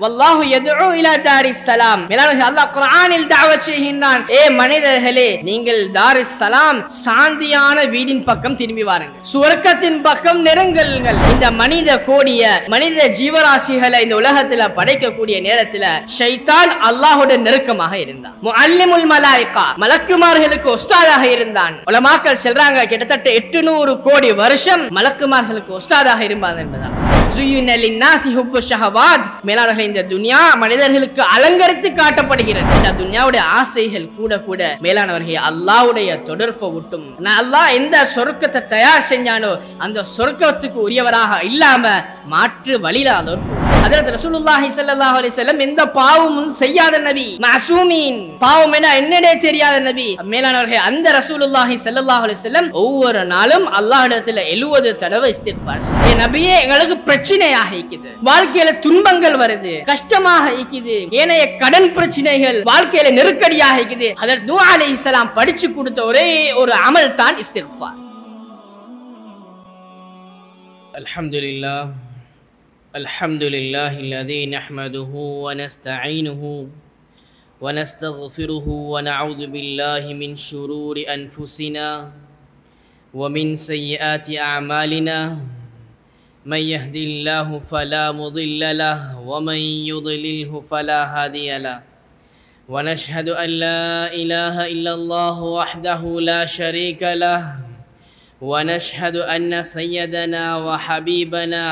வல்லாஹு யதுஉ இலா தாரிஸ் ஸலாம். அல்லாஹ் குர்ஆனில் தஅவத் செய்கின்றான், ஏ மனிதர்களே, நீங்கள் தாரிஸ் ஸலாம் சாந்தியான வீடின் பக்கம் திரும்பி வாருங்கள், சுவர்க்கத்தின் பக்கம் நெருங்குங்கள். இந்த மனித கோடிய மனித ஜீவராசிகளை இந்த உலகத்துல படைக்கக்கூடிய நேரத்துல ஷைத்தான் அல்லாஹ்வுடன் நெருக்கமாக இருந்தான். முஅல்லிமுல் மலாயிகா, மலக்குமார்களுக்கு உஸ்தாதாக இருந்தான். உலமாக்கள் சொல்றாங்க கிட்டத்தட்ட 800 கோடி வருஷம் மலக்குமார்களுக்கு உஸ்தாதாக இருந்தான் என்பதா. زُيِّنَ لِلنَّاسِ حُبُّ الشَّهَوَاتِ. மேலானவர்களே, இந்த துன்யா மனிதர்களுக்கு அலங்கரித்து காட்டப்படுகிறது. இந்த துன்யாவுடைய ஆசைகள் கூட கூட மேலானவர்களே அல்லாஹ்வுடைய தொடர்பை விட்டும், அல்லாஹ் எந்த சொர்க்கத்தை தயார் செஞ்சானோ அந்த சொர்க்கத்துக்கு உரியவராக இல்லாம மாற்று வழியில ஹஜ்ரத் ரசூலுல்லாஹி ஸல்லல்லாஹு அலைஹி வஸல்லம் எந்த பாவமும் செய்யாத நபி, மஅசூமீன், பாவம் என்னன்னே தெரியாத நபி. மேலானவர்களே, அந்த ரசூலுல்லாஹி ஸல்லல்லாஹு அலைஹி வஸல்லம் ஒவ்வொரு நாளும் அல்லாஹ்விடத்தில் 70 தடவை இஸ்திக்பார். ஏ நபியே, எங்களுக்கு பிரச்சனையாக இருக்குது, வாழ்க்கையில துன்பங்கள் வருது, கஷ்டமாக இருக்குது, ஏனைய கடன் பிரச்சனைகள் வாழ்க்கையில நெருக்கடியாக இருக்குது. ஹஜ்ரத் நூஹ் அலைஹிஸ்ஸலாம் படிச்சு கொடுத்த ஒரே ஒரு அமல் தான் இஸ்திக்பார். அல்ஹம்துலில்லாஹ் الحمد لله الذي نحمده ونستعينه ونستغفره ونعوذ بالله من شرور أنفسنا ومن سيئات أعمالنا. من يهدي الله فلا مضل له ومن يضلله فلا هادي له. ونشهد أن لا إله إلا الله وحده لا شريك له. ونشهد أن سيدنا وحبيبنا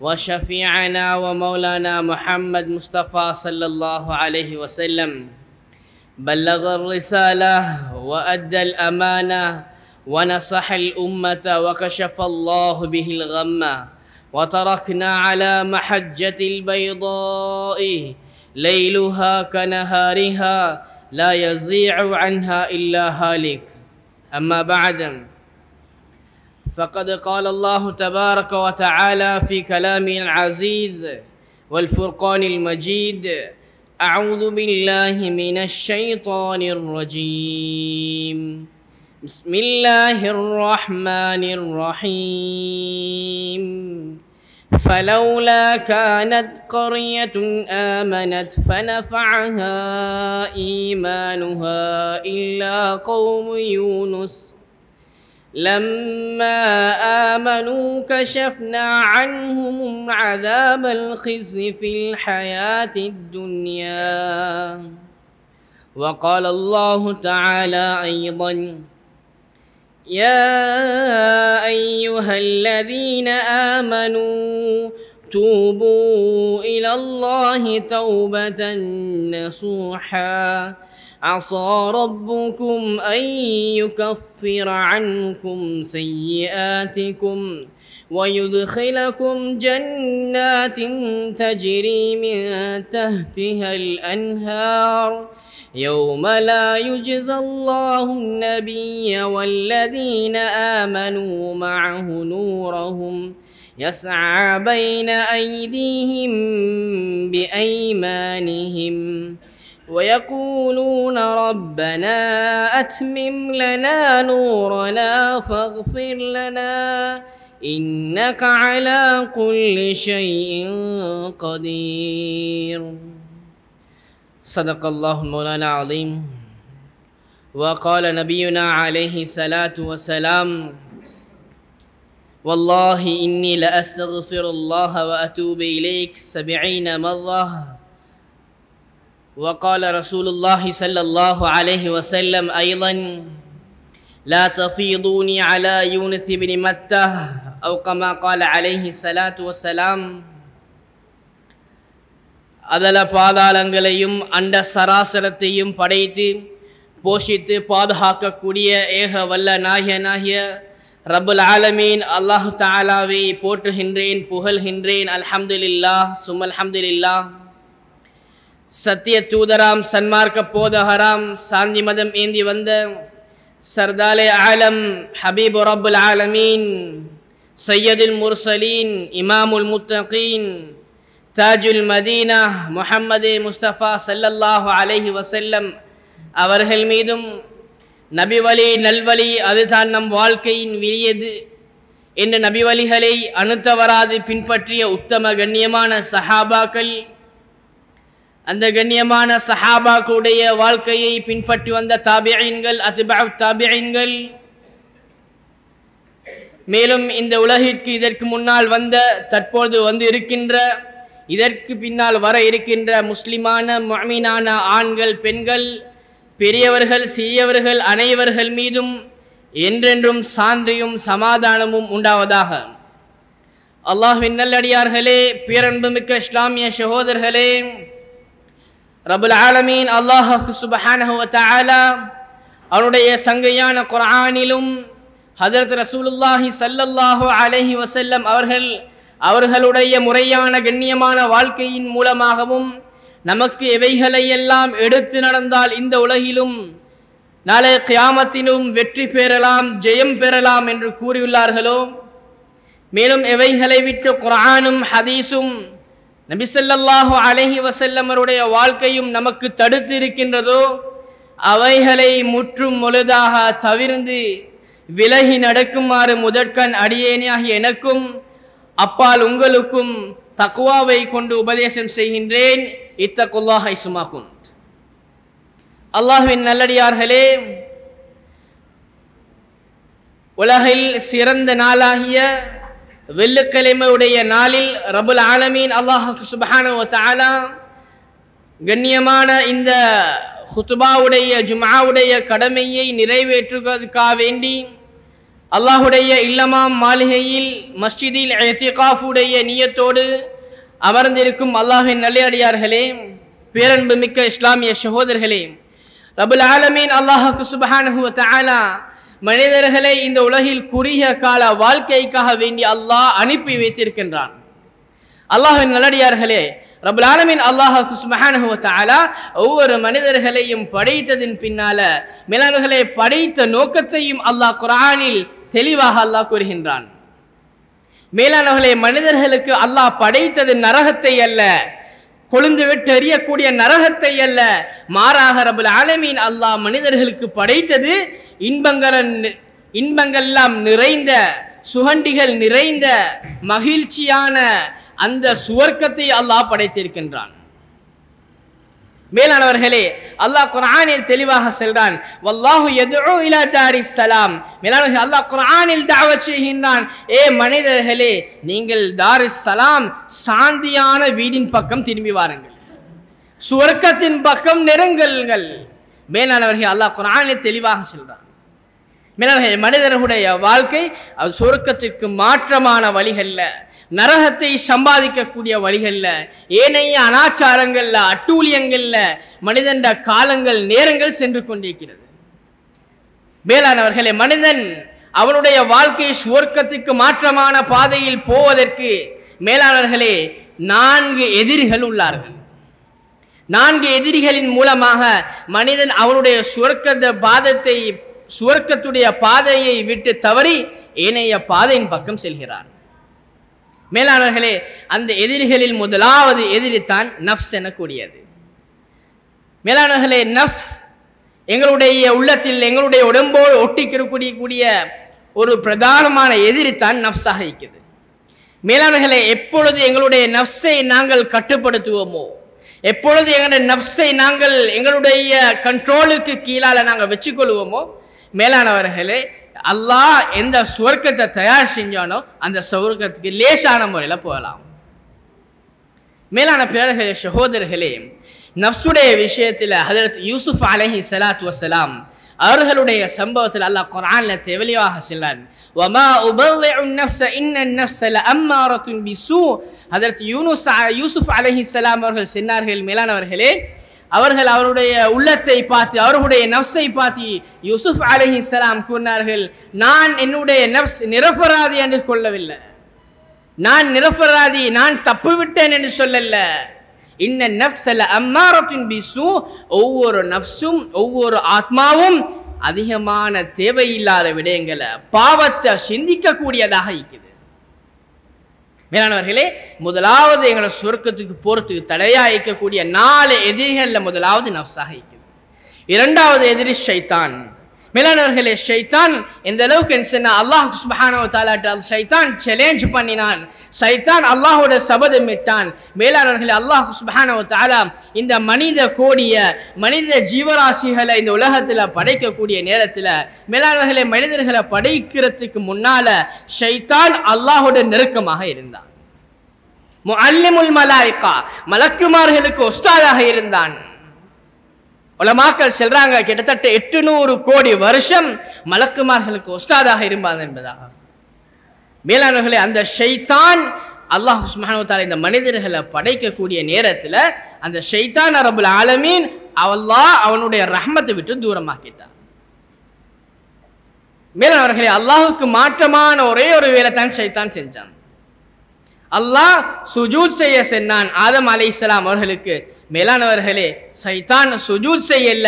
وشفيعنا ومولانا محمد مصطفى صلى الله عليه وسلم بلغ الرسالة وأدى الأمانة ونصح الأمة وكشف الله به الغمة وتركنا على محجة البيضاء ليلها كنهارها لا يزيع عنها إلا هالك. أما بعد، فقد قال الله تبارك وتعالى في كلامه العزيز والفرقان المجيد: أعوذ بالله من الشيطان الرجيم. بسم الله الرحمن الرحيم. فلولا كانت قرية آمنت فنفعها إيمانها إلا قوم يونس لما آمنوا كشفنا عنهم عذاب الخزي في الحياة الدنيا. وقال الله تعالى أيضا: يا أيها الذين آمنوا توبوا إلى الله توبة نصوحا عسى ربكم أن يكفر عنكم سيئاتكم ويدخلكم جنات تجري من تحتها الأنهار يوم لا يجزى الله النبي والذين آمنوا معه نورهم يسعى بين أيديهم بأيمانهم ويقولون ربنا أتمم لنا نورنا فاغفر لنا إنك على كل شيء قدير. صدق الله مولانا العظيم. وقال نبينا عليه الصلاة والسلام: والله إني لأستغفر الله وأتوب إليك 70 مرة. وقال رسول الله صلى الله عليه وسلم أيضا: لا تفيضوني على يونس بن متى أو كما قال عليه الصلاة والسلام. அதல பாதாளங்களையும் அண்ட சராசரத்தையும் படைத்து போஷித்து பாதுகாக்கக்கூடிய ஏக வல்ல நாயனாகிய ரப்புல் ஆலமீன் அல்லாஹ் தஆலாவை போற்றுகின்றேன், புகழ்கின்றேன். அல்ஹம்துலில்லாஹ் சும்மா அல்ஹம்துலில்லாஹ். சத்திய தூதராம், சன்மார்க்க போதகராம், சாந்தி மதம் ஏந்தி வந்த சர்தாலே ஆலம் ஹபீபு ரப்புல் ஆலமீன், சையதுல் முர்சலீன், இமாமுல் முத்தகீன், தாஜுல் மதீனா முஹம்மது முஸ்தபா ஸல்லல்லாஹு அலைஹி வஸல்லம் அவர்கள் மீதும், நபி வழி நல்வழி அதுதான் நம் வாழ்க்கையின் விரியது என்ற நபி வழிகளை அணுத்தவராது பின்பற்றிய உத்தம கண்ணியமான சஹாபாக்கள், அந்த கண்ணியமான சஹாபாக்களுடைய வாழ்க்கையை பின்பற்றி வந்த தாபிஈன்கள், அத்பஅு தாபிஈன்கள், மேலும் இந்த உலகிற்கு இதற்கு முன்னால் வந்த, தற்போது வந்து இருக்கின்ற, இதற்கு பின்னால் வர இருக்கின்ற முஸ்லிமான முஃமினான ஆண்கள், பெண்கள், பெரியவர்கள், சிறியவர்கள் அனைவர்கள் மீதும் என்றென்றும் சாந்தியும் சமாதானமும் உண்டாவதாக. அல்லாஹ்வின் நல்லடியார்களே, பேரன்புமிக்க இஸ்லாமிய சகோதரர்களே, ரப்புல் ஆலமீன் அல்லாஹ் சுப்ஹானஹு வ தஆலா அவருடைய சங்கையான குர்ஆனிலும் ஹஜ்ரத் ரசூலுல்லாஹி ஸல்லல்லாஹு அலைஹி வஸல்லம் அவர்களுடைய முறையான கண்ணியமான வாழ்க்கையின் மூலமாகவும் நமக்கு எவைகளை எல்லாம் எடுத்து நடந்தால் இந்த உலகிலும் நாளை கியாமத்திலும் வெற்றி பெறலாம், ஜெயம் பெறலாம் என்று கூறியுள்ளார்களோ, மேலும் எவைகளை விட்டு குர்ஆனும் ஹதீஸும் நபி ஸல்லல்லாஹு அலைஹி வஸல்லம் அவருடைய வாழ்க்கையும் நமக்கு தடுத்து இருக்கின்றதோ அவைகளை முற்றும் முழுதாக தவிர்ந்து விலகி நடக்குமாறு முதற்கண் அடியேனாகிய எனக்கும் அப்பால் உங்களுக்கும் தக்வாவை கொண்டு உபதேசம் செய்கின்றேன். இத்தகுல்லாஹ ஐசுமா குன்த். அல்லாஹ்வின் நல்லடியார்களே, உலகில் சிறந்த நாளாகிய வெள்ளிக்கிழமையுடைய நாளில் ரப்புல் ஆலமீன் அல்லாஹ் சுப்ஹானஹு வ தஆலா கண்ணியமான இந்த ஹுத்பாவுடைய ஜும்ஆவுடைய கடமையை நிறைவேற்றுவதற்காக வேண்டி அல்லாஹுடைய இல்லமாம் மாளிகையில் மஸ்ஜிதில் இத்திகாஃபுடைய நியத்தோடு அமர்ந்திருக்கும் அல்லாஹ்வின் நல்லடியார்களே, பேரன்பு மிக்க இஸ்லாமிய சகோதரர்களே, ரப்புல் ஆலமீன் அல்லாஹ் சுப்ஹானஹு வ தஆலா மனிதர்களை இந்த உலகில் குறுகிய கால வாழ்க்கைக்காக வேண்டி அல்லாஹ் அனுப்பி வைத்திருக்கின்றான். அல்லாஹ்வின் நல்லடியார்களே, ரப்புல் ஆலமீன் அல்லாஹ் சுப்ஹானஹு வ தஆலா ஒவ்வொரு மனிதர்களையும் படைத்ததின் பின்னால மேலானவர்களை படைத்த நோக்கத்தையும் அல்லாஹ் குர்ஆனில் தெளிவாக அல்லாஹ் கூறுகின்றான். மேலானவர்களே, மனிதர்களுக்கு அல்லாஹ் படைத்தது நரகத்தை அல்ல, கொழுந்து விட்டு எறியக்கூடிய நரகத்தை அல்ல, மாறாக ரப்புல் ஆலமீன் அல்லாஹ் மனிதர்களுக்கு படைத்தது இன்பங்கள்லாம் நிறைந்த, சுகண்டிகள் நிறைந்த, மகிழ்ச்சியான அந்த சுவர்க்கத்தை அல்லாஹ் படைத்திருக்கின்றான். மேலானவர்களே, அல்லாஹ் குர்ஆனில் தெளிவாக சொல்றான், வல்லாஹு யதுஉ இலா தாரிஸ் ஸலாம். மேலானவர்களே, அல்லாஹ் குர்ஆனில் தஅவத் செய்கின்றான், ஏ மனிதர்களே, நீங்கள் தாரிஸ் ஸலாம் சாந்தியான வீடின் பக்கம் திரும்பி வாருங்கள், சுவர்க்கத்தின் பக்கம் நெருங்குங்கள். மேலானவர்களே, அல்லாஹ் குர்ஆனில் தெளிவாக சொல்றான். மேலானவர்களே, மனிதர்களுடைய வாழ்க்கை அது சுவர்க்கத்திற்கு மாற்றமான வழிகள்ல, நரகத்தை சம்பாதிக்கக்கூடிய வழிகள்ல, ஏனைய அனாச்சாரங்கள்ல, அட்டூழியங்கள்ல மனிதன் காலங்கள் நேரங்கள் சென்று கொண்டிருக்கிறது. மேலானவர்களே, மனிதன் அவனுடைய வாழ்க்கை சுவர்க்கத்துக்கு மாற்றமான பாதையில் போவதற்கு மேலானவர்களே 4 எதிரிகள் உள்ளார்கள். 4 எதிரிகளின் மூலமாக மனிதன் அவனுடைய சுவர்க்கத்துடைய பாதையை விட்டு தவறி ஏனைய பாதையின் பக்கம் செல்கிறான். மேலானவர்களே, அந்த எதிரிகளில் முதலாவது எதிரி தான் நஃப்ஸ் எனக்கூடியது. மேலானவர்களே, நஃப்ஸ் எங்களுடைய உள்ளத்தில், எங்களுடைய உடம்போடு ஒட்டிக்கிடக்கூடிய ஒரு பிரதானமான எதிரி தான் நஃப்ஸாக இருக்கிறது. மேலானவர்களே, எப்பொழுது எங்களுடைய நஃப்ஸை நாங்கள் கட்டுப்படுத்துவோமோ, எப்பொழுது எங்களுடைய நஃப்ஸை நாங்கள் எங்களுடைய கண்ட்ரோலுக்கு கீழால நாங்கள் வச்சுக்கொள்வோமோ, மேலானவர்களே, அல்லாஹ் எந்த சுவர்க்கத்தை தயார் செஞ்சானோ அந்த சுவர்க்கத்துக்கு லேசான முறையில் போகலாம். மேலான பிறர்களே, சகோதரர்களே, நஃப்ஸுடைய விஷயத்தில் ஹஜ்ரத் யூசுப் அலைஹி ஸலாத்து வஸ்ஸலாம் அவர்களுடைய சம்பவத்தில் அல்லாஹ் குர்ஆன்ல தெளிவாக சொல்றான், வமா உபர்ரிஉ النفس ان النفس لاماره بالسوء. ஹஜ்ரத் யூசுப் அலைஹி ஸலாம் அவர்கள் சொன்னார்கள், மேலானவர்களே, அவர்கள் அவருடைய உள்ளத்தை பார்த்து, அவர்களுடைய நஃப்ஸை பார்த்து யூசுப் அலைஹிஸ்ஸலாம் கூறினார்கள், நான் என்னுடைய நஃப்ஸ் நிரபராதி என்று சொல்லவில்லை, நான் நிரபராதி, நான் தப்பு விட்டேன் என்று சொல்லல. இன்ன நஃப்ஸ லஅம்மாரத்துன் பிஸூ, ஒவ்வொரு நஃப்ஸும் ஒவ்வொரு ஆத்மாவும் அதிகமான தேவையில்லாத விடயங்களை, பாவத்தை சிந்திக்கக்கூடியதாக இருக்குது. மேலானவர்களே, முதலாவது எங்களோட சுவர்க்கத்துக்கு போறதுக்கு தடையா இருக்கக்கூடிய 4 எதிரிகள்ல முதலாவது நஃப்ஸாக இருக்குது. இரண்டாவது எதிரி ஷைத்தான். மேலானவர்களே, ஷைத்தான் எந்த அளவுக்கு சொன்னா அல்லாஹ் சுப்ஹானஹு வ தஆலா ஷைத்தான் சேலஞ்ச் பண்ணினான், ஷைத்தான் அல்லாஹ்வோட சபதமிட்டான். மேலானவர்களே, அல்லாஹ் சுப்ஹானஹு வ தஆலா இந்த மனித கோடிய மனித ஜீவராசிகளை இந்த உலகத்துல படைக்கக்கூடிய நேரத்துல மேலானவர்களே, மனிதர்களை படைக்கிறதுக்கு முன்னால ஷைத்தான் அல்லாஹ்வோட நெருக்கமாக இருந்தான். முஅல்லிமுல் மலாயிகா, மலக்குமார்களுக்கு உஸ்தாதாக இருந்தான். உலமாக்கள் சொல்றாங்க கிட்டத்தட்ட 800 கோடி வருஷம் மலக்குமார்களுக்கு உஸ்தாதாக இருந்தான் என்பதாக. மேலானவர்களே, அந்த ஷைத்தான் அல்லாஹ் சுப்ஹானஹு வ தஆலா இந்த மனிதர்களை படைக்கக்கூடிய நேரத்தில் அந்த ஷைத்தான் ரப்புல் ஆலமீன் அல்லாஹ் அவனுடைய ரஹ்மத்தை விட்டு தூரமாக்கிட்டான். மேலானவர்களே, அல்லாஹுக்கு மாற்றமான ஒரே ஒரு வேலை தான் ஷைத்தான் செஞ்சான். அல்லாஹ் சுஜூத் செய்ய சொன்னான் ஆதம் அலைஹிஸ்ஸலாம் அவர்களுக்கு. மேலானவர்களே, ஷைத்தான் சுஜூத் செய்யல,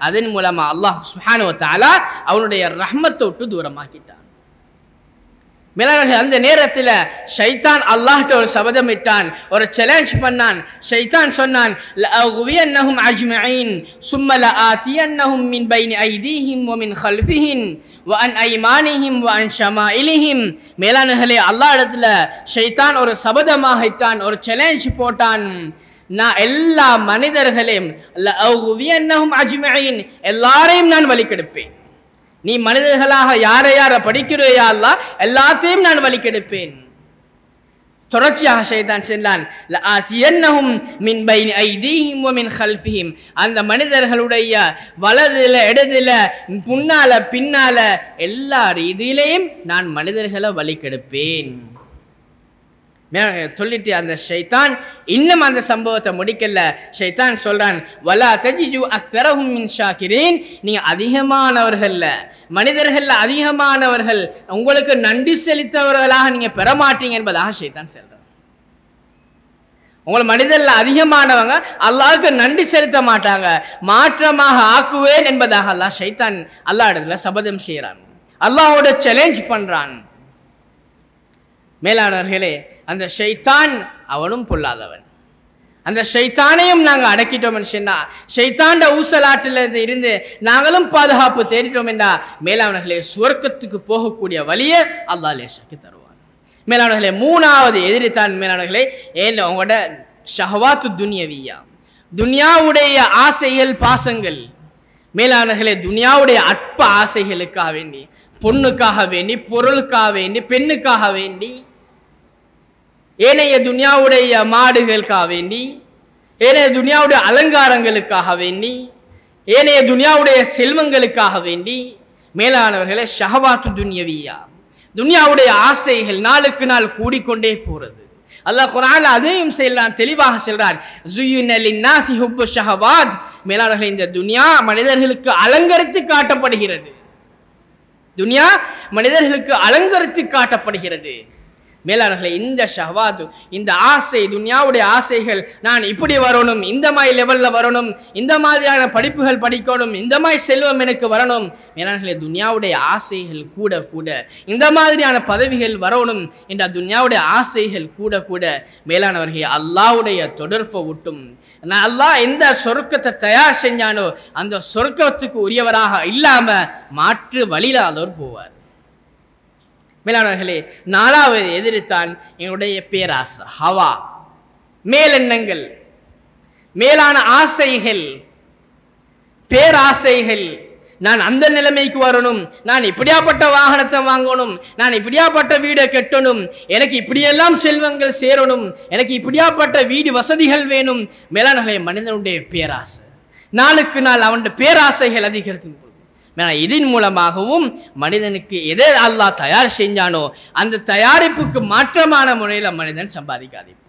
அதன் மூலமா அல்லாஹ் சுப்ஹானஹு வ தஆலா அவனுடைய ரஹ்மத்தை விட்டு தூரமாக்கிட்டான். மேலானவர்களே, அந்த நேரத்தில் ஷைத்தான் அல்லாஹ்ட்ட ஒரு சபதமிட்டான், ஒரு சேலஞ்ச் பண்ணான். ஷைத்தான் சொன்னான், லஅகுவியன்னஹும் அஜ்மஈன் சும்ம லஆதியன்னஹும் மின் பைனி ஐதீஹிம் வ மின் கல்ஃபிஹிம் வ அன் ஐமானிஹிம் வ அன் ஷமாயிலிஹிம். மேலானவர்களே, அல்லாஹ் இடத்துல ஷைத்தான் ஒரு சபதமாக இட்டான், ஒரு சேலஞ்ச் போட்டான். நான் எல்லா மனிதர்களையும் லஅகுவியன்னஹும் அஜ்மஈன், எல்லாரையும் நான் வழிகெடுப்பேன். நீ மனிதர்களாக யாரை யார படிக்கிறோயா அல்லாஹ், எல்லாத்தையும் நான் வழிகெடுப்பேன். தொடர்ச்சியாக ஷைத்தான் சொன்னான், லஆதியன்னஹும் மின் பைனி ஐதீஹிம் வ மின் கல்ஃபிஹிம், அந்த மனிதர்களுடைய வலதுல இடதுல முன்னால பின்னால எல்லா ரீதியிலையும் நான் மனிதர்களை வழிகெடுப்பேன் சொல்லிட்டு அந்த ஷைத்தான் இன்னும் அந்த சம்பவத்தை முடிக்கல. ஷைத்தான் சொல்றான், வலா தஜிது அக்ஸரஹும் மின் ஷாக்கிரீன், நீங்க அதிகமானவர்கள் மனிதர்கள் அதிகமானவர்கள் உங்களுக்கு நன்றி செலுத்தவர்களாக நீங்க பெற மாட்டீங்க என்பதாக ஷைத்தான் சொல்றான். உங்களை மனிதர்கள் அதிகமானவங்க அல்லாஹ்வுக்கு நன்றி செலுத்த மாட்டாங்க, மாற்றமாக ஆக்குவேன் என்பதாக அல்லாஹ் ஷைத்தான் அல்லாஹ் இடத்துல சபதம் செய்கிறான், அல்லாஹ்வோட சேலஞ்ச் பண்றான். மேலானவர்களே, அந்த ஷைத்தான் அவனும் பொல்லாதவன். அந்த ஷைத்தானையும் நாங்கள் அடக்கிட்டோம் சொன்னா, ஷைத்தாண்ட ஊசலாட்டில் இருந்து நாங்களும் பாதுகாப்பு தேடிட்டோம் என்றா மேலானவர்களே, சுவர்க்கத்துக்கு போகக்கூடிய வழியை அல்லாஹ் லேசாக்கி தருவான். மேலானவர்களே, மூணாவது எதிரித்தான் மேலானவர்களே ஏன் உங்களோட ஷஹவாத்து துன்யவியா, துன்யாவுடைய ஆசைகள் பாசங்கள். மேலானவர்களே, துன்யாவுடைய அற்ப ஆசைகளுக்காக வேண்டி, பொண்ணுக்காக வேண்டி, பொருளுக்காக வேண்டி, பெண்ணுக்காக வேண்டி, ஏனைய துன்யாவுடைய மாடுகளுக்காக வேண்டி, ஏனைய துன்யாவுடைய அலங்காரங்களுக்காக வேண்டி, ஏனைய துன்யாவுடைய செல்வங்களுக்காக வேண்டி மேலானவர்களே ஷஹவாத்து துன்யவியா, துன்யாவுடைய ஆசைகள் நாளுக்கு நாள் கூடிக்கொண்டே போறது. அல்லாஹ் குர்ஆன்ல அதையும் தெளிவாக சொல்றான், ஸுய்யின லின்னாஸி ஹுப்பு ஷஹவாத். மேலானவர்களே, இந்த துன்யா மனிதர்களுக்கு அலங்கரித்து காட்டப்படுகிறது, துன்யா மனிதர்களுக்கு அலங்கரித்து காட்டப்படுகிறது. மேலானவர்களே, இந்த ஷஹவாத், இந்த ஆசை, துன்யாவுடைய ஆசைகள், நான் இப்படி வரணும், இந்த மாதிரி லெவல்ல வரணும், இந்த மாதிரியான படிப்புகள் படிக்கணும், இந்த மாதிரி செல்வம் எனக்கு வரணும். மேலானவர்களே, துன்யாவுடைய ஆசைகள் கூட கூட, இந்த மாதிரியான பதவிகள் வரணும் என்ற துன்யாவுடைய ஆசைகள் கூட கூட மேலானவர்களே அல்லாஹ்வுடைய தொடர்பை விட்டும், நான் அல்லாஹ் எந்த சொர்க்கத்தை தயார் செஞ்சானோ அந்த சொர்க்கத்துக்கு உரியவராக இல்லாம மாற்று வழியில அவர் போவார். மேலானவர்களே, நாலாவது எதிரித்தான் எங்களுடைய பேராசை, ஹவா, மேலெண்ணங்கள், மேலான ஆசைகள், பேராசைகள். நான் அந்த நிலைமைக்கு வரணும், நான் இப்படியாப்பட்ட வாகனத்தை வாங்கணும், நான் இப்படியாப்பட்ட வீடை கட்டணும், எனக்கு இப்படியெல்லாம் செல்வங்கள் சேரணும், எனக்கு இப்படியாப்பட்ட வீடு வசதிகள் வேணும். மேலானவர்களே, மனிதனுடைய பேராசை நாளுக்கு நாள் அவனுடைய பேராசைகள் அதிகரித்து, இதன் மூலமாகவும் மனிதனுக்கு எதை அல்லாஹ் தயார் செஞ்சானோ அந்த தயாரிப்புக்கு மாற்றமான முறையில் மனிதன் சம்பாதிக்காதிப்பான்.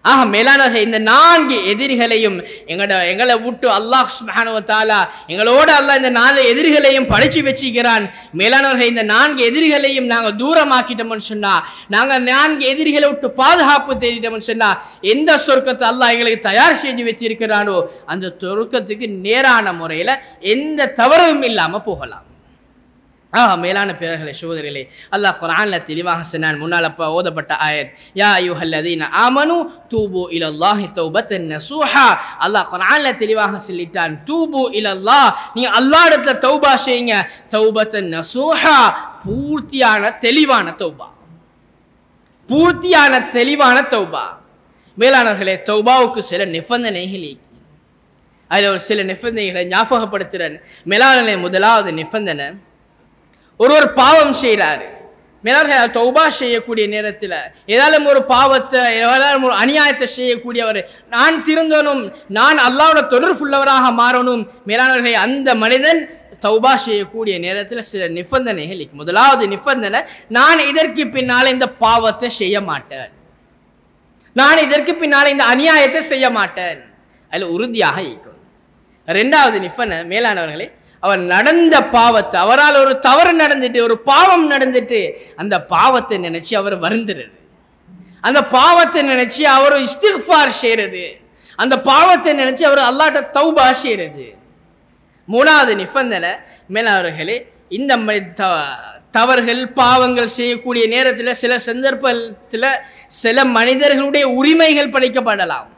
ஆக மேலானவர்களே, இந்த 4 எதிரிகளையும் எங்களை விட்டு அல்லாஹ் சுப்ஹானஹு வ தஆலா எங்களோட அல்லாஹ் இந்த 4 எதிரிகளையும் படிச்சு வச்சுக்கிறான். மேலானவர்களே, இந்த 4 எதிரிகளையும் நாங்கள் தூரமாக்கிட்டோம்னு சொன்னா, நாங்கள் 4 எதிரிகளை விட்டு பாதுகாப்பு தேடிட்டோம்னு சொன்னா, எந்த சொர்க்கத்தை அல்லாஹ் எங்களுக்கு தயார் செஞ்சு வச்சிருக்கிறானோ அந்த சொர்க்கத்துக்கு நேரான முறையில் எந்த தவறும் இல்லாம போகலாம். மேலான பிறர்களே சகோதரர்களே, அல்லாஹ் குர்ஆன்ல தெளிவாக சொன்னான். முன்னால் ஓதப்பட்ட ஆயத், யா அய்யுஹல்லதீன ஆமனு தூபு இலல்லாஹி தௌபத்தன் நஸூஹா. அல்லாஹ் குர்ஆன்ல தெளிவாக சொல்லிட்டான், தூபு இலல்லாஹ், நீங்க அல்லாஹ்விடத்துல தௌபா செய்யுங்க. தௌபத்தன் நஸூஹா, பூர்த்தியான தெளிவான தௌபா, பூர்த்தியான தெளிவான தௌபா. மேலானவர்களே, தௌபாவுக்கு சில நிபந்தனைகள், அதில் ஒரு சில நிபந்தனைகளை ஞாபகப்படுத்துறேன். மேலானவர்களே, முதலாவது நிபந்தனை, ஒரு பாவம் செய்கிறாரு. மேலாளர்கள் தௌபா செய்யக்கூடிய நேரத்தில் ஏதாலும் ஒரு பாவத்தை, ஏதாலும் ஒரு அநியாயத்தை செய்யக்கூடியவர், நான் திருந்தணும், நான் அல்லாஹ்வோட தொடர்புள்ளவராக மாறணும். மேலாளர்கள், அந்த மனிதன் தௌபா செய்யக்கூடிய நேரத்தில் சில நிபந்தனைகள். முதலாவது நிபந்தனை, நான் இதற்கு பின்னால் இந்த பாவத்தை செய்ய மாட்டேன், நான் இதற்கு பின்னால் இந்த அநியாயத்தை செய்ய மாட்டேன், அதில் உறுதியாக இருக்கணும். ரெண்டாவது நிபந்தனை, மேலானவர்களே, அவர் நடந்த பாவத்தை, அவரால் ஒரு தவறு நடந்துட்டு, ஒரு பாவம் நடந்துட்டு, அந்த பாவத்தை நினைச்சு அவர் வருந்துறது, அந்த பாவத்தை நினைச்சு அவர் இஸ்திக்ஃபார் செய்யறது, அந்த பாவத்தை நினைச்சு அவர் அல்லாஹ்ட்ட தௌபா செய்யறது. மூணாவது நிபந்தனை, மேலானவர்களே, இந்த தவறுகள் பாவங்கள் செய்யக்கூடிய நேரத்தில் சில சந்தர்ப்பத்தில் சில மனிதர்களுடைய உரிமைகள் பறிக்கப்படலாம்,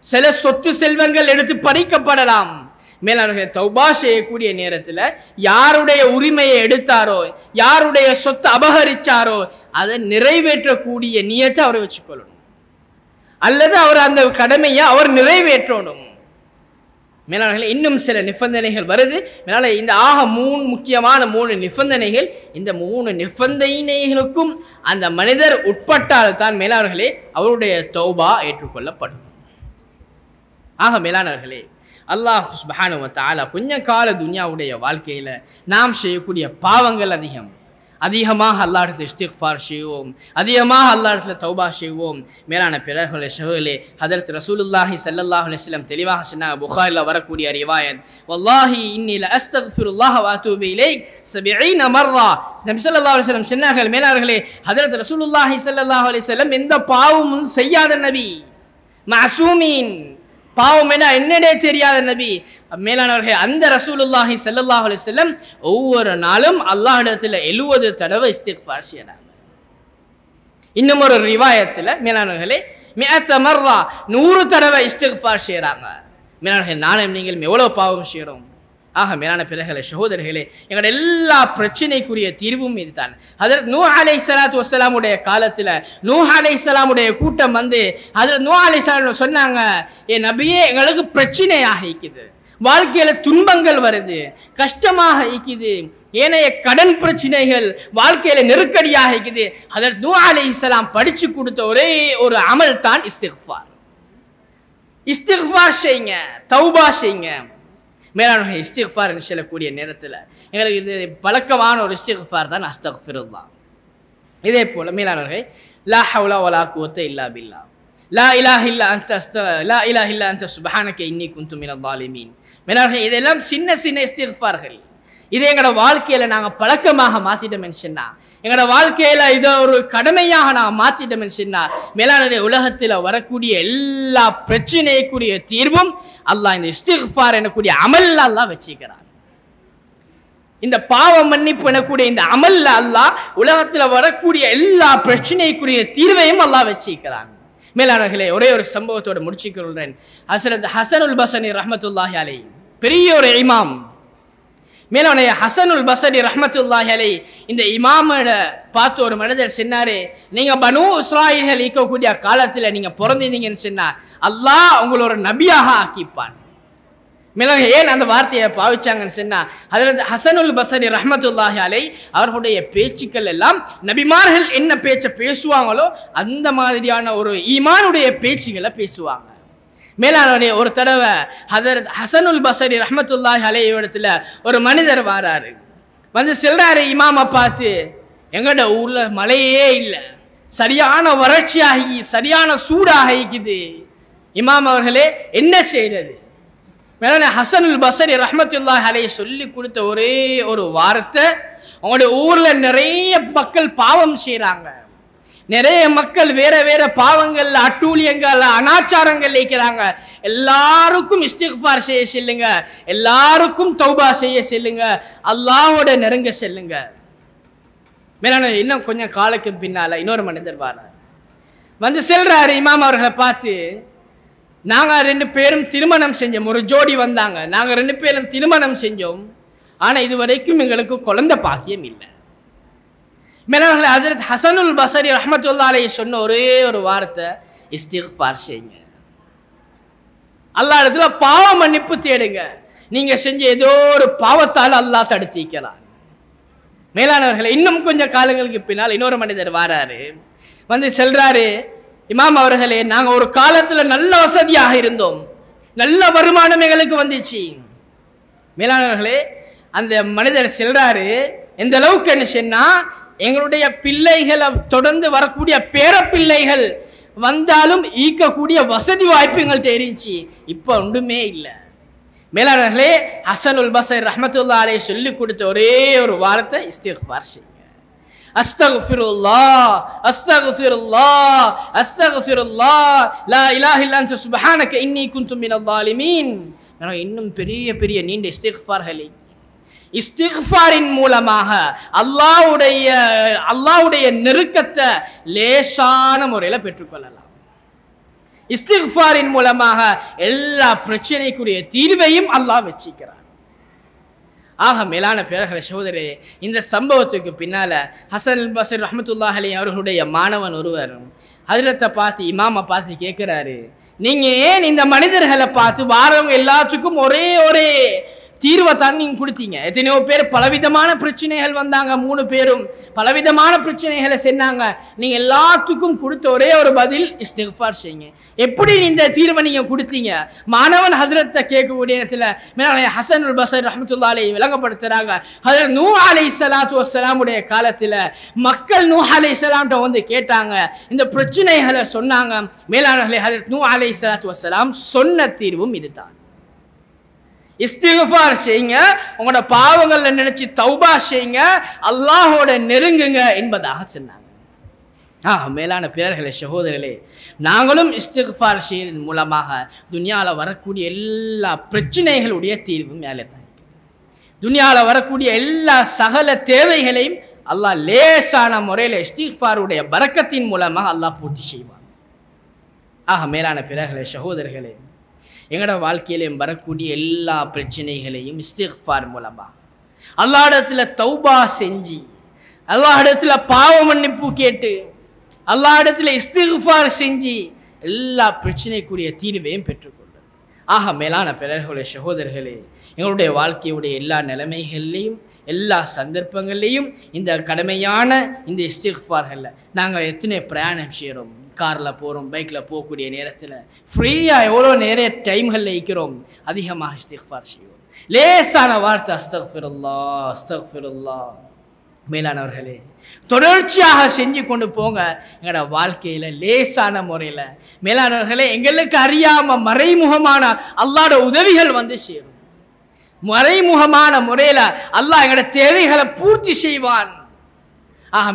சில சொத்து செல்வங்கள் எடுத்து பறிக்கப்படலாம். மேலானவர்கள், தௌபா செய்யக்கூடிய நேரத்தில் யாருடைய உரிமையை எடுத்தாரோ, யாருடைய சொத்தை அபகரிச்சாரோ, அதை நிறைவேற்றக்கூடிய நியத்தை அவர் வச்சுக்கொள்ளணும், அல்லது அவர் அந்த கடமையை அவர் நிறைவேற்றணும். மேலானவர்கள், இன்னும் சில நிபந்தனைகள் வருது. மேலான இந்த முக்கியமான 3 நிபந்தனைகள், இந்த 3 நிபந்தனைகளுக்கும் அந்த மனிதர் உட்பட்டால் தான் மேலானவர்களே அவருடைய தௌபா ஏற்றுக்கொள்ளப்படும். மேலானவர்களே, அல்லாஹ் சுப்ஹானஹு வ தஆலா கொஞ்ச கால துன்யாவுடைய வாழ்க்கையில் நாம் செய்யக்கூடிய பாவங்கள் அதிகமாக அல்லாஹ்விடத்தில் இஸ்திக்ஃபார் செய்வோம், அதிகமாக அல்லாஹ்விடத்தில் தௌபா செய்வோம். மேலான பிறர்களே சகோதரர்களே, ஹதரத் ரசூலுல்லாஹி ஸல்லல்லாஹு அலைஹி வஸல்லம் தெளிவாக சொன்னாங்க, புகாரில் வரக்கூடிய ரிவாயத், வல்லாஹி இன்னி லஅஸ்தக்ஃபிருல்லாஹ வ அத்தூபு இலைஹ் 70 மர்ரா. நபி ஸல்லல்லாஹு அலைஹி வஸல்லம் சொன்னார்கள், மேலானவர்களே, ஹதரத் ரசூலுல்லாஹி ஸல்லல்லாஹு அலைஹி வஸல்லம் எந்த பாவமும் செய்யாத நபி, மஅசூமீன், பாவம் என்னடே தெரியாத நபி. மேலானவர்கள், அந்த ரசூலுல்லாஹி ஸல்லல்லாஹு அலைஹி வஸல்லம் ஒவ்வொரு நாளும் அல்லாஹ்விடத்தில் 70 தடவை இஸ்திக்ஃபார் செய்றாங்க. இன்னும் ஒரு ரிவாயத்தில் மேலானவர்களே 100 மர்ரா, 100 தடவை இஸ்திக்ஃபார் செய்றாங்க. மேலானவர்கள், நானும் நீங்கள் எவ்வளவு பாவம் செய்கிறோம். மேலான பிறர்களே சகோதரர்களே, எங்களோட எல்லா பிரச்சனைக்குரிய தீர்வும் இதுதான். ஹதரத் நூஹ் அலைஹிஸ்ஸலாத்து வஸ்ஸலாமுடைய காலத்தில் நூஹ் அலைஹிஸ்ஸலாமுடைய கூட்டம் வந்து ஹதரத் நூஹ் அலைஹிஸ்ஸலாம் சொன்னாங்க, நபியே, எங்களுக்கு பிரச்சனையாக இருக்குது, வாழ்க்கையில துன்பங்கள் வருது, கஷ்டமாக இருக்குது, ஏனைய கடன் பிரச்சனைகள் வாழ்க்கையில நெருக்கடியாக இருக்குது. ஹதரத் நூஹ் அலைஹிஸ்ஸலாம் படிச்சு கொடுத்த ஒரே ஒரு அமல் தான் இஸ்திக்ஃபார். இஸ்திக்ஃபார் செய்யுங்க, தௌபா செய்யுங்க. மேலானவர்கள், இஸ்திக்ஃபார் சொல்லக்கூடிய நேரத்தில் எங்களுக்கு இது பழக்கமான ஒரு இஸ்திக்ஃபார் தான் அஸ்தக்ஃபிருல்லாஹ். இதே போல மேலானவர்கள், லா ஹவ்ல வலா குவத்த இல்லா பில்லா, லா இலாஹ இல்லா அன்த சுப்ஹானக இன்னி குன்து மினல் ஸாலிமீன். மேலானவர்கள், இதெல்லாம் சின்ன சின்ன இஸ்திக்ஃபார்கள். இதை எங்களோட வாழ்க்கையில் நாங்கள் பழக்கமாக மாற்றிட்டோம்னு சொன்னால், எங்களோட வாழ்க்கையில் இதை ஒரு கடமையாக நாங்கள் மாற்றிட்டோம்னு சொன்னால், மேலான உலகத்தில் வரக்கூடிய எல்லா பிரச்சனைக்குரிய தீர்வும் அல்லாஹ் இந்த இஸ்திக்ஃபார் எனக்கூடிய அமல்ல அல்லாஹ் வச்சுக்கிறான். இந்த பாவம் மன்னிப்பு எனக்கூடிய இந்த அமல்ல அல்லாஹ் உலகத்தில் வரக்கூடிய எல்லா பிரச்சனைக்குரிய தீர்வையும் அல்லாஹ் வச்சுக்கிறான். மேலானவர்களே, ஒரே ஒரு சம்பவத்தோடு முடிச்சுக்கிறேன். ஹசனுல் பஸ்ரி ரஹ்மத்துல்லாஹி அலைஹி, பெரிய ஒரு இமாம். மேலான ஹசனுல் பஸ்ரி ரஹ்மத்துல்லாஹி அலைஹி இந்த இமாமோட பார்த்து ஒரு மனிதர் சொன்னாரு, நீங்க பனூ இஸ்ராயீல்கள் இருக்கக்கூடிய காலத்தில் நீங்க பிறந்தீங்கன்னு சொன்னா அல்லாஹ் உங்களோட நபியாக ஆக்கிப்பான். மேலான ஏன் அந்த வார்த்தையை பாவிச்சாங்கன்னு சொன்னா, ஹதரத் ஹசனுல் பஸ்ரி ரஹ்மத்துல்லாஹி அலைஹி அவர்களுடைய பேச்சுக்கள் எல்லாம் நபிமார்கள் என்ன பேச்சை பேசுவாங்களோ அந்த மாதிரியான ஒரு ஈமானுடைய பேச்சுகளை பேசுவாங்க. மேலானவரே, ஒரு தடவை ஹதரத் ஹசனுல் பஸ்ரி ரஹ்மத்துல்லாஹி அலைஹி இடத்துல ஒரு மனிதர் வாராரு, வந்து சொல்றாரு இமாமை பார்த்து, எங்கட ஊர்ல மழையே இல்லை, சரியான வறட்சியாகி சரியான சூடாக இருக்குது, இமாம் அவர்களே என்ன செய்யறது? மேலான ஹசனுல் பஸ்ரி ரஹ்மத்துல்லாஹி அலைஹி சொல்லி கொடுத்த ஒரே ஒரு வார்த்தை, உங்களுடைய ஊர்ல நிறைய மக்கள் பாவம் செய்யறாங்க, நிறைய மக்கள் வேற வேற பாவங்கள், அட்டூழியங்கள், அனாச்சாரங்கள் இருக்கிறாங்க, எல்லாருக்கும் இஸ்திக்ஃபார் செய்ய செல்லுங்க, எல்லாருக்கும் தௌபா செய்ய செல்லுங்க, அல்லாஹ்வோட நெருங்க செல்லுங்க. மேலான இன்னும் கொஞ்சம் காலுக்கு பின்னால இன்னொரு மனிதர் வரார். வந்து செல்றாரு இமாம் அவர்களை பார்த்து, நாங்க 2 பேரும் திருமணம் செஞ்சோம், ஒரு ஜோடி வந்தாங்க, நாங்க 2 பேரும் திருமணம் செஞ்சோம், ஆனா இதுவரைக்கும் எங்களுக்கு குழந்தை பாக்கியம் இல்லை. மேலான ஹஜ்ரத் ஹசனுல் பஸரி ரஹ்மத்துல்லாஹி அலைஹி சொன்ன ஒரே ஒரு வார்த்தை, இஸ்திக்ஃபார் செய்யுங்க, அல்லாஹ் இடத்துல பாவ மன்னிப்பு தேடுங்க, நீங்க செஞ்ச ஏதோ ஒரு பாவத்தால் அல்லாஹ் தடுத்திக்கிறான். மேலானவர்களை இன்னும் கொஞ்சம் காலங்களுக்கு பின்னால் இன்னொரு மனிதர் வாராரு. வந்து செல்றாரு, இமாம் அவர்களே, நாங்க ஒரு காலத்துல நல்ல வசதியாக இருந்தோம், நல்ல வருமானம் எங்களுக்கு வந்துச்சு. மேலானவர்களே, அந்த மனிதர் செல்றாரு, எந்த அளவுக்கு என்ன சொன்னா, எங்களுடைய பிள்ளைகளை தொடர்ந்து வரக்கூடிய பேர பிள்ளைகள் வந்தாலும் ஈக்கக்கூடிய வசதி வாய்ப்பு எங்கள்கிட்ட இருந்துச்சு, இப்ப ஒன்றுமே இல்லை. மேலானவர்களே, ஹசனுல் பஸரி ரஹ்மத்துல்லாஹி அலைஹி சொல்லி கொடுத்த ஒரே ஒரு வார்த்தை, இஸ்திக்ஃபார் செய்யுங்க. அஸ்தக்ஃபிருல்லாஹ் அஸ்தக்ஃபிருல்லாஹ் அஸ்தக்ஃபிருல்லாஹ் லா இலாஹ இல்லா அன்த சுப்ஹானக இன்னி குன்து மினல் ஸாலிமீன். இன்னும் பெரிய பெரிய நீண்ட இஸ்திக்ஃபார்களை இஸ்திக்ஃபாரின் மூலமாக அல்லாஹ்வுடைய நெருக்கத்தை லேசான முறையில் பெற்றுக்கொள்ளலாம். இஸ்திக்ஃபாரின் மூலமாக எல்லா பிரச்சனைக்குரிய தீர்வையும் அல்லாஹ் வச்சிக்கிறார். ஆக மேலான பேரர்களே, சகோதரே, இந்த சம்பவத்துக்கு பின்னால ஹசன் பஸரி ரஹ்மத்துல்லாஹி அலைஹி அவர்களுடைய மாணவன் ஒருவர் ஹஜ்ரத்தை பார்த்து, இமாமை பார்த்து கேட்கிறாரு, நீங்க ஏன் இந்த மனிதர்களை பார்த்து வாரவங்க எல்லாத்துக்கும் ஒரே ஒரே தீர்வை தான் நீங்க கொடுத்தீங்க? எத்தனையோ பேர் பலவிதமான பிரச்சனைகள் வந்தாங்க, 3 பேரும் பலவிதமான பிரச்சனைகளை சொன்னாங்க, நீங்க எல்லாத்துக்கும் கொடுத்த ஒரே ஒரு பதில் இஸ்திக்ஃபார் செய்யுங்க. எப்படி இந்த தீர்வை நீங்க கொடுத்தீங்க? மாணவன் ஹஜ்ரத்தை கேட்கக்கூடிய நேரத்தில் ஹசனுல் பஸரி ரஹ்மத்துல்லாஹி அலைஹி விளங்கப்படுத்துறாங்க, ஹஜ்ரத் நூஹ் அலைஹிஸ்ஸலாத்து வஸ்ஸலாமுடைய காலத்துல மக்கள் நூஹ் அலைஹிஸ்ஸலாம்ட்ட வந்து கேட்டாங்க, இந்த பிரச்சனைகளை சொன்னாங்க. மேலானவர்களே, ஹஜ்ரத் நூஹ் அலைஹிஸ்ஸலாத்து வஸ்ஸலாம் சொன்ன தீர்வும் இதுதான், இஸ்திக்ஃபார் செய்யுங்க, உங்களோட பாவங்களை நினைச்சு தௌபா செய்யுங்க, அல்லாஹோட நெருங்குங்க என்பதாக சொன்னாங்க. மேலான பிறர்களே, சகோதரர்களே, நாங்களும் இஸ்திக்ஃபார் செய்வதன் மூலமாக துனியாவில் வரக்கூடிய எல்லா பிரச்சனைகளுடைய தீர்வும் மேலே தான் இருக்குது. துனியாவில் வரக்கூடிய எல்லா சகல தேவைகளையும் அல்லாஹ் லேசான முறையில் இஸ்திக்ஃபாருடைய பரக்கத்தின் மூலமாக அல்லாஹ் பூர்த்தி செய்வான். மேலான பிறர்களே, சகோதரர்களே, எங்களோட வாழ்க்கையிலையும் வரக்கூடிய எல்லா பிரச்சனைகளையும் இஸ்திக்ஃபார் மூலமாக அல்லாஹ்விடத்துல தௌபா செஞ்சு, அல்லாஹ்விடத்துல பாவ மன்னிப்பு கேட்டு, அல்லாஹ்விடத்துல இஸ்திக்ஃபார் செஞ்சு எல்லா பிரச்சனைக்குரிய தீர்வையும் பெற்றுக்கொள்வது. மேலான பிறர்களே, சகோதரர்களே, எங்களுடைய வாழ்க்கையுடைய எல்லா நிலைமைகள்லையும் எல்லா சந்தர்ப்பங்கள்லையும் இந்த கடமையான இந்த இஸ்திக்ஃபார்களில் நாங்கள் எத்தனை பிரயாணம் செய்கிறோம், காரில் போகிறோம், பைக்கில் போகக்கூடிய நேரத்தில் ஃப்ரீயாக எவ்வளோ நிறைய டைம்களில் இருக்கிறோம், அதிகமாக இஸ்திக்ஃபார் செய்வோம். லேசான வார்த்தை அஸ்தக்ஃபிருல்லாஹ் அஸ்தக்ஃபிருல்லாஹ். மேலானவர்களே, தொடர்ச்சியாக செஞ்சு கொண்டு போங்க, எங்களோட வாழ்க்கையில் லேசான முறையில். மேலானவர்களே, எங்களுக்கு அறியாமல் மறைமுகமான அல்லாஹ்வோட உதவிகள் வந்து சேரும். மறைமுகமான முறையில் அல்லாஹ் எங்களோட தேவைகளை பூர்த்தி செய்வான்.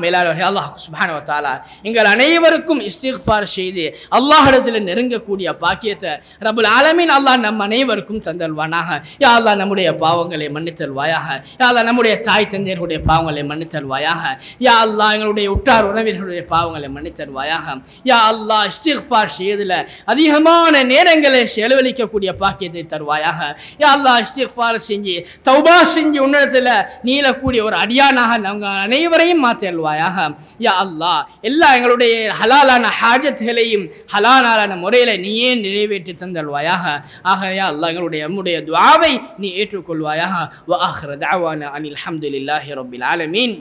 மேலானவர்களே, அல்லாஹ் சுப்ஹானஹு வ தஆலா எங்கள் அனைவருக்கும் இஸ்திக்ஃபார் செய்து அல்லாஹ்விடத்தில் நெருங்கக்கூடிய பாக்கியத்தை ரப்புல் ஆலமீன் அல்லாஹ் நம் அனைவருக்கும் தந்தல்வானாக. யா அல்லாஹ், நம்முடைய பாவங்களை மன்னித்தல்வாயாக. யா அல்லாஹ், நம்முடைய தாய் தந்தையர்களுடைய பாவங்களை மன்னித்தல்வாயாக. யா அல்லாஹ், எங்களுடைய உற்றார் உறவினர்களுடைய பாவங்களை மன்னித்தல்வாயாக. யா அல்லாஹ், இஸ்திக்ஃபார் செய்வதில் அதிகமான நேரங்களை செலவழிக்கக்கூடிய பாக்கியத்தை தருவாயாக. யா அல்லாஹ், இஸ்திக்ஃபார் செஞ்சு தௌபா செஞ்சு உன்னதத்தில் நீளக்கூடிய ஒரு அடியானாக நாங்கள் அனைவரையும் மாற்ற யா அல்லாஹ், எல்லா எங்களுடைய ஹலாலான ஹாஜத்துகளையும் ஹலாலான முறையில் நீயே நிறைவேற்றி தந்தல்வாயாக. யா அல்லாஹ், நம்முடைய துஆவை நீ ஏற்றுக்கொள்வாயாக. வ ஆகிரு தஅவானா அனில் ஹம்துலில்லாஹி ரப்பில் ஆலமீன்.